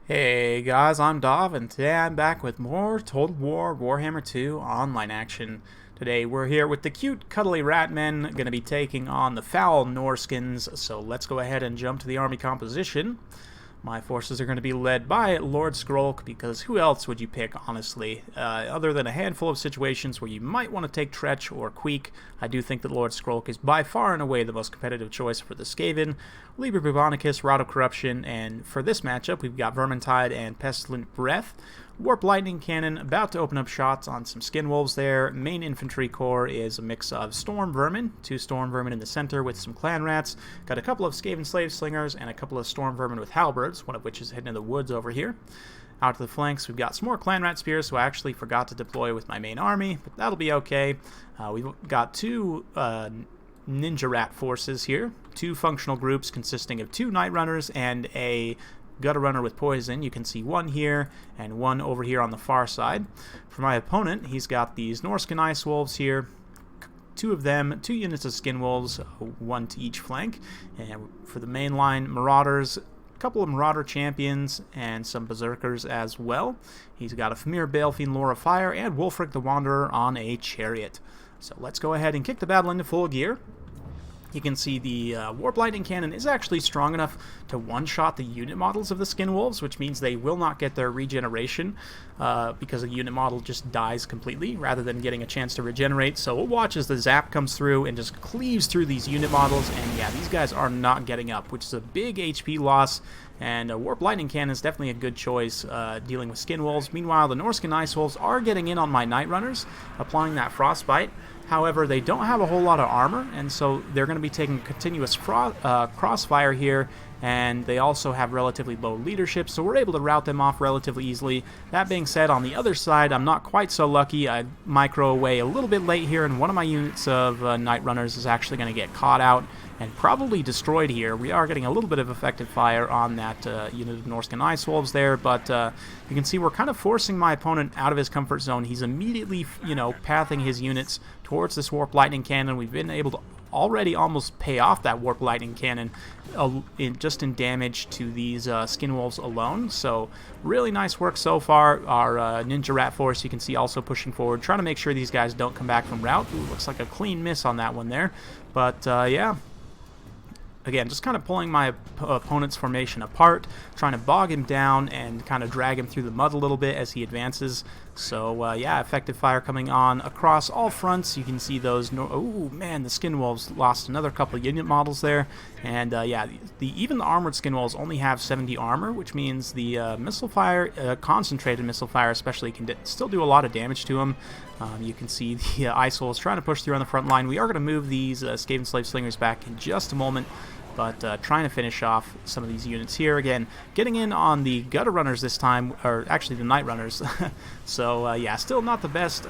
Hey guys, I'm Dov, and today I'm back with more Total War Warhammer 2 online action. Today we're here with the cute, cuddly Ratmen, going to be taking on the foul Norskins, so let's go ahead and jump to the army composition. My forces are going to be led by Lord Skrolk, because who else would you pick, honestly? Other than a handful of situations where you might want to take Tretch or Queek, I do think that Lord Skrolk is by far and away the most competitive choice for the Skaven. Liber Bubonicus, Rod of Corruption, and for this matchup we've got Vermintide and Pestilent Breath. Warp Lightning Cannon about to open up shots on some Skin Wolves there. Main Infantry Corps is a mix of Storm Vermin, 2 Storm Vermin in the center with some Clan Rats. Got a couple of Skaven Slave Slingers and a couple of Storm Vermin with Halberds, one of which is hidden in the woods over here. Out to the flanks, we've got some more Clan Rat Spears, who I actually forgot to deploy with my main army, but that'll be okay. We've got 2 Ninja Rat forces here, 2 functional groups consisting of 2 Night Runners and a Gutter Runner with Poison. You can see one here and one over here on the far side. For my opponent, he's got these Norscan Ice Wolves here, 2 of them, 2 units of Skin Wolves, 1 to each flank. And for the main line, Marauders, a couple of Marauder Champions, and some Berserkers as well. He's got a Famir Balefiend Lore of Fire and Wulfric the Wanderer on a Chariot. So let's go ahead and kick the battle into full gear. You can see the Warp Lightning Cannon is actually strong enough to one-shot the unit models of the Skin Wolves, which means they will not get their regeneration because the unit model just dies completely rather than getting a chance to regenerate. So we'll watch as the Zapp comes through and just cleaves through these unit models, and yeah, these guys are not getting up, which is a big HP loss. And Warp Lightning Cannon is definitely a good choice dealing with Skin Wolves. Meanwhile, the Norscan Ice Wolves are getting in on my Night Runners, applying that Frostbite. However, they don't have a whole lot of armor, and so they're going to be taking continuous crossfire here, and they also have relatively low leadership, so we're able to rout them off relatively easily. That being said, on the other side, I'm not quite so lucky. I micro away a little bit late here, and one of my units of Night Runners is actually going to get caught out and probably destroyed here. We are getting a little bit of effective fire on that unit of Norscan Ice Wolves there, but you can see we're kind of forcing my opponent out of his comfort zone. He's immediately, pathing his units towards this Warp Lightning Cannon. We've been able to already almost pay off that Warp Lightning Cannon just in damage to these Skin Wolves alone. So really nice work so far. Our Ninja Rat Force, you can see, also pushing forward, trying to make sure these guys don't come back from rout. Ooh, looks like a clean miss on that one there. But yeah. Again, just kind of pulling my opponent's formation apart, trying to bog him down and kind of drag him through the mud a little bit as he advances. So, yeah, effective fire coming on across all fronts. You can see those... oh, man, the Skin Wolves lost another couple of unit models there. And, yeah, even the armored Skin Wolves only have 70 armor, which means the missile fire, concentrated missile fire especially, can still do a lot of damage to them. You can see the Ice Wolves trying to push through on the front line. We are going to move these Skaven Slave Slingers back in just a moment, but trying to finish off some of these units here. Again, getting in on the Gutter Runners this time, or actually the Night Runners. So, yeah, still not the best.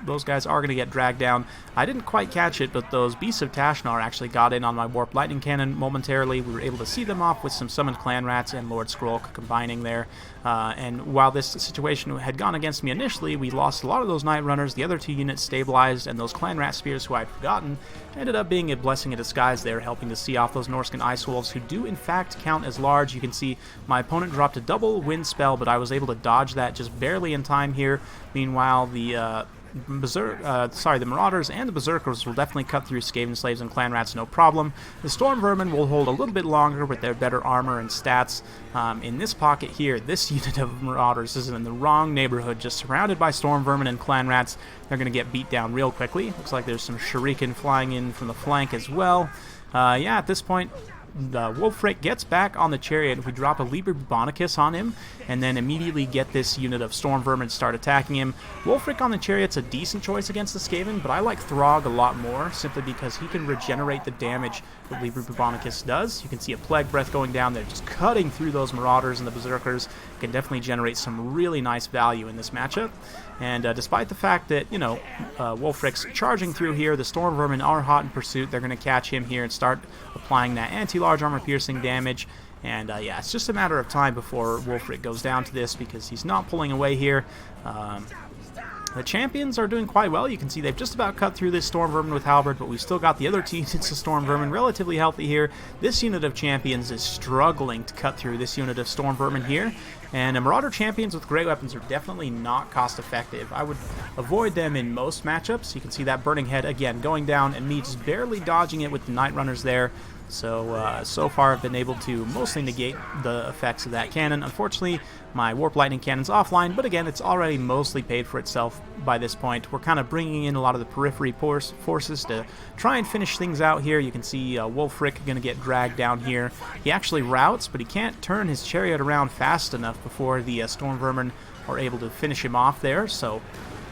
Those guys are going to get dragged down. I didn't quite catch it, but those Beasts of Tashnar actually got in on my Warp Lightning Cannon momentarily. We were able to see them off with some Summoned Clan Rats and Lord Skrolk combining there. And while this situation had gone against me initially, we lost a lot of those Night Runners. The other 2 units stabilized, and those Clan Rat Spears, who I'd forgotten, ended up being a blessing in disguise there, helping to see off those Norscan Ice Wolves, who do in fact count as large. You can see my opponent dropped a double wind spell, but I was able to dodge that just barely in time here. Meanwhile, the Marauders and the Berserkers will definitely cut through Skaven Slaves and Clan Rats no problem. The Storm Vermin will hold a little bit longer with their better armor and stats. In this pocket here, this unit of Marauders is in the wrong neighborhood, just surrounded by Storm Vermin and Clan Rats. They're going to get beat down real quickly. Looks like there's some Shuriken flying in from the flank as well. Yeah, at this point, the Wulfric gets back on the Chariot. We drop a Liber Bubonicus on him, and then immediately get this unit of Storm Vermin to start attacking him. Wulfric on the Chariot's a decent choice against the Skaven, but I like Throg a lot more, simply because he can regenerate the damage that Liber Bubonicus does. You can see a Plague Breath going down there, just cutting through those Marauders and the Berserkers. Can definitely generate some really nice value in this matchup. And despite the fact that, Wulfric's charging through here, the Storm Vermin are hot in pursuit. They're going to catch him here and start applying that anti-large armor piercing damage. And yeah, it's just a matter of time before Wulfric goes down to this, because he's not pulling away here. The champions are doing quite well. You can see they've just about cut through this Storm Vermin with Halberd, but we've still got the other team. It's a Storm Vermin, relatively healthy here. This unit of champions is struggling to cut through this unit of Storm Vermin here. And Marauder champions with great weapons are definitely not cost effective. I would avoid them in most matchups. You can see that Burning Head, again, going down, and me just barely dodging it with the Night Runners there. So far I've been able to mostly negate the effects of that cannon. Unfortunately, my Warp Lightning cannon's offline, but again, it's already mostly paid for itself by this point. We're kind of bringing in a lot of the periphery forces to try and finish things out here. You can see Wulfric going to get dragged down here. He actually routes, but he can't turn his chariot around fast enough before the Storm Vermin are able to finish him off there. So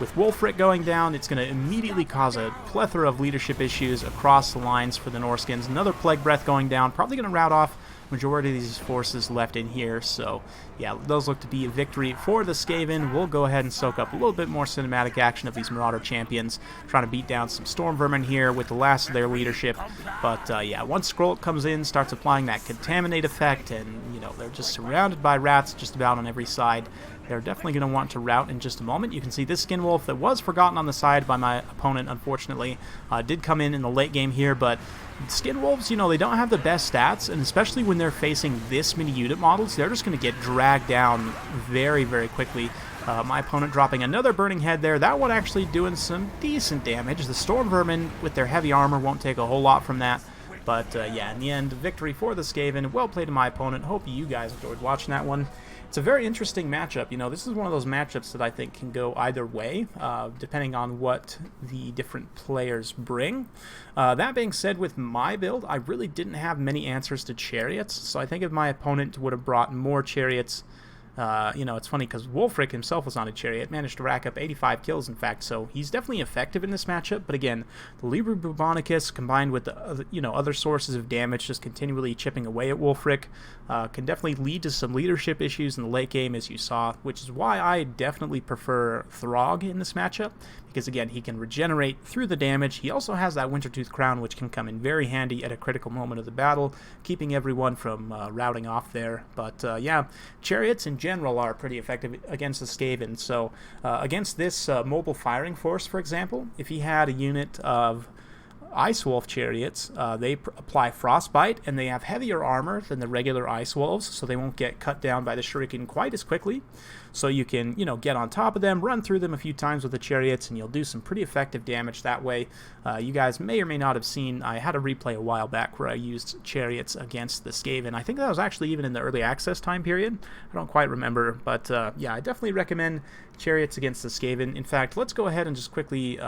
with Wulfric going down, it's going to immediately cause a plethora of leadership issues across the lines for the Norskins. Another Plague Breath going down, probably going to rout off majority of these forces left in here. So yeah, those look to be a victory for the Skaven. We'll go ahead and soak up a little bit more cinematic action of these Marauder champions, trying to beat down some Storm Vermin here with the last of their leadership. But yeah, once Skrolt comes in, starts applying that Contaminate effect, and you know, they're just surrounded by rats just about on every side. They're definitely going to want to rout in just a moment. You can see this Skin Wolf that was forgotten on the side by my opponent, unfortunately, did come in the late game here, but Skin Wolves, you know, they don't have the best stats, and especially when they're facing this many unit models, they're just going to get dragged down very, very quickly. My opponent dropping another Burning Head there. That one actually doing some decent damage. The Storm Vermin with their heavy armor won't take a whole lot from that. But yeah, in the end, victory for the Skaven. Well played to my opponent. Hope you guys enjoyed watching that one. It's a very interesting matchup. You know, this is one of those matchups that I think can go either way, depending on what the different players bring. That being said, with my build, I really didn't have many answers to chariots, so I think if my opponent would have brought more chariots, you know, it's funny because Wulfric himself was on a chariot, managed to rack up 85 kills, in fact, so he's definitely effective in this matchup. But again, the Liber Bubonicus combined with the other sources of damage, just continually chipping away at Wulfric, can definitely lead to some leadership issues in the late game, as you saw, which is why I definitely prefer Throg in this matchup, because again, he can regenerate through the damage. He also has that Wintertooth Crown, which can come in very handy at a critical moment of the battle, keeping everyone from routing off there. But yeah, chariots in general are pretty effective against the Skaven. So against this mobile firing force, for example, if he had a unit of Ice Wolf chariots, they apply Frostbite, and they have heavier armor than the regular Ice Wolves, so they won't get cut down by the Shuriken quite as quickly. So you can, you know, get on top of them, run through them a few times with the chariots, and you'll do some pretty effective damage that way. You guys may or may not have seen, I had a replay a while back where I used chariots against the Skaven. I think that was actually even in the early access time period. I don't quite remember, but yeah, I definitely recommend chariots against the Skaven. In fact, let's go ahead and just quickly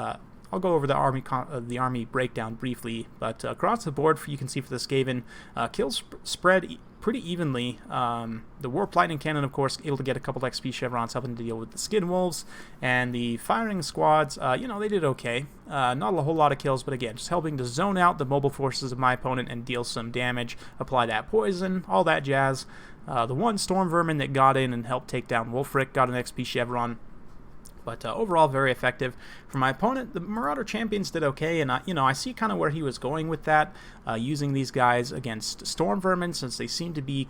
I'll go over the army breakdown briefly, but across the board, you can see for the Skaven, kills spread pretty evenly. The Warp Lightning Cannon, of course, able to get a couple XP chevrons, helping to deal with the Skin Wolves, and the firing squads, you know, they did okay. Not a whole lot of kills, but again, just helping to zone out the mobile forces of my opponent and deal some damage, apply that poison, all that jazz. The one Storm Vermin that got in and helped take down Wulfric got an XP chevron. But overall, very effective. For my opponent, the Marauder champions did okay, and I see kind of where he was going with that, using these guys against Storm Vermin, since they seem to be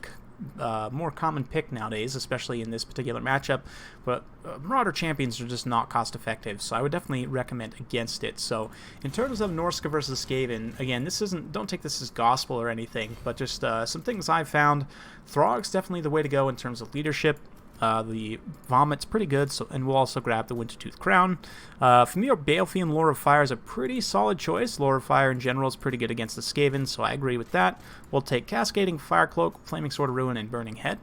more common pick nowadays, especially in this particular matchup. But Marauder champions are just not cost effective, so I would definitely recommend against it. So in terms of Norsca versus Skaven, again, don't take this as gospel or anything, but just some things I've found. Throg's definitely the way to go in terms of leadership. The Vomit's pretty good, and we'll also grab the Wintertooth Crown. Familiar Balefiend Lore of Fire is a pretty solid choice. Lore of Fire in general is pretty good against the Skaven, so I agree with that. We'll take Cascading Fire Cloak, Flaming Sword of Ruin, and Burning Head.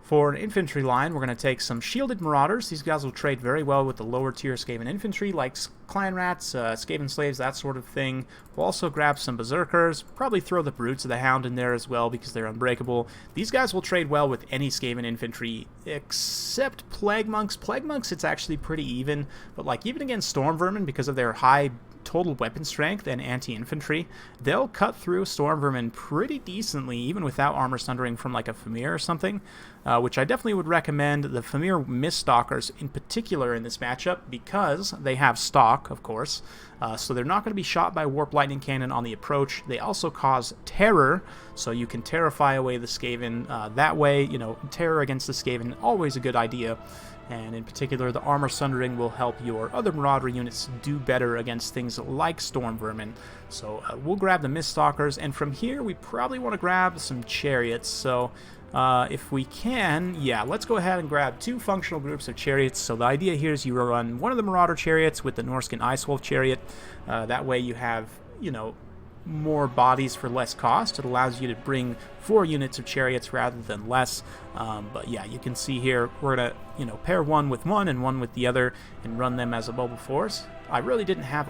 For an infantry line, we're going to take some Shielded Marauders. These guys will trade very well with the lower tier Skaven infantry, like Clan Rats, Skaven Slaves, that sort of thing. We'll also grab some Berserkers, probably throw the Brutes of the Hound in there as well because they're unbreakable. These guys will trade well with any Skaven infantry, except Plague Monks. Plague Monks, it's actually pretty even, but like even against Storm Vermin, because of their high total weapon strength and anti-infantry, they'll cut through Storm Vermin pretty decently, even without armor sundering from like a Famir or something, which I definitely would recommend the Famir Miststalkers in particular in this matchup, because they have stock, of course, so they're not going to be shot by Warp Lightning Cannon on the approach. They also cause terror, so you can terrify away the Skaven that way. You know, terror against the Skaven, always a good idea. and in particular the armor sundering will help your other Marauder units do better against things like Storm Vermin. So we'll grab the Miststalkers, and from here we probably want to grab some Chariots. So if we can, yeah, let's go ahead and grab 2 functional groups of Chariots. So the idea here is you run one of the Marauder Chariots with the Norscan Ice Wolf Chariot. That way you have, you know, more bodies for less cost. It allows you to bring 4 units of Chariots rather than less. But yeah, you can see here we're gonna, you know, pair one with one and one with the other and run them as a mobile force. I really didn't have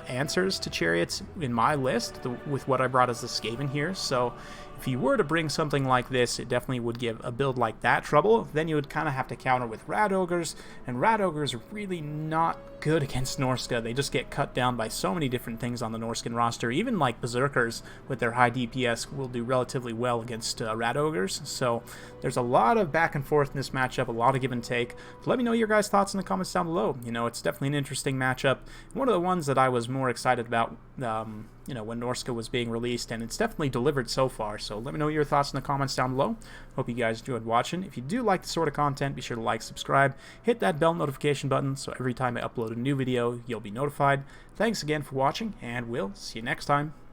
answers to Chariots in my list with what I brought as the Skaven here, so if you were to bring something like this, it definitely would give a build like that trouble. Then you would kind of have to counter with Rat Ogres, and Rat Ogres are really not good against Norsca. They just get cut down by so many different things on the Norscan roster. Even like Berserkers with their high DPS will do relatively well against Rat Ogres. So there's a lot of back and forth in this matchup, a lot of give and take. So let me know your guys' thoughts in the comments down below. You know, it's definitely an interesting matchup. One of the ones that I was more excited about, you know, when Norsca was being released, and it's definitely delivered so far. So let me know your thoughts in the comments down below. Hope you guys enjoyed watching. If you do like this sort of content, be sure to like, subscribe, hit that bell notification button so every time I upload a new video, you'll be notified. Thanks again for watching, and we'll see you next time.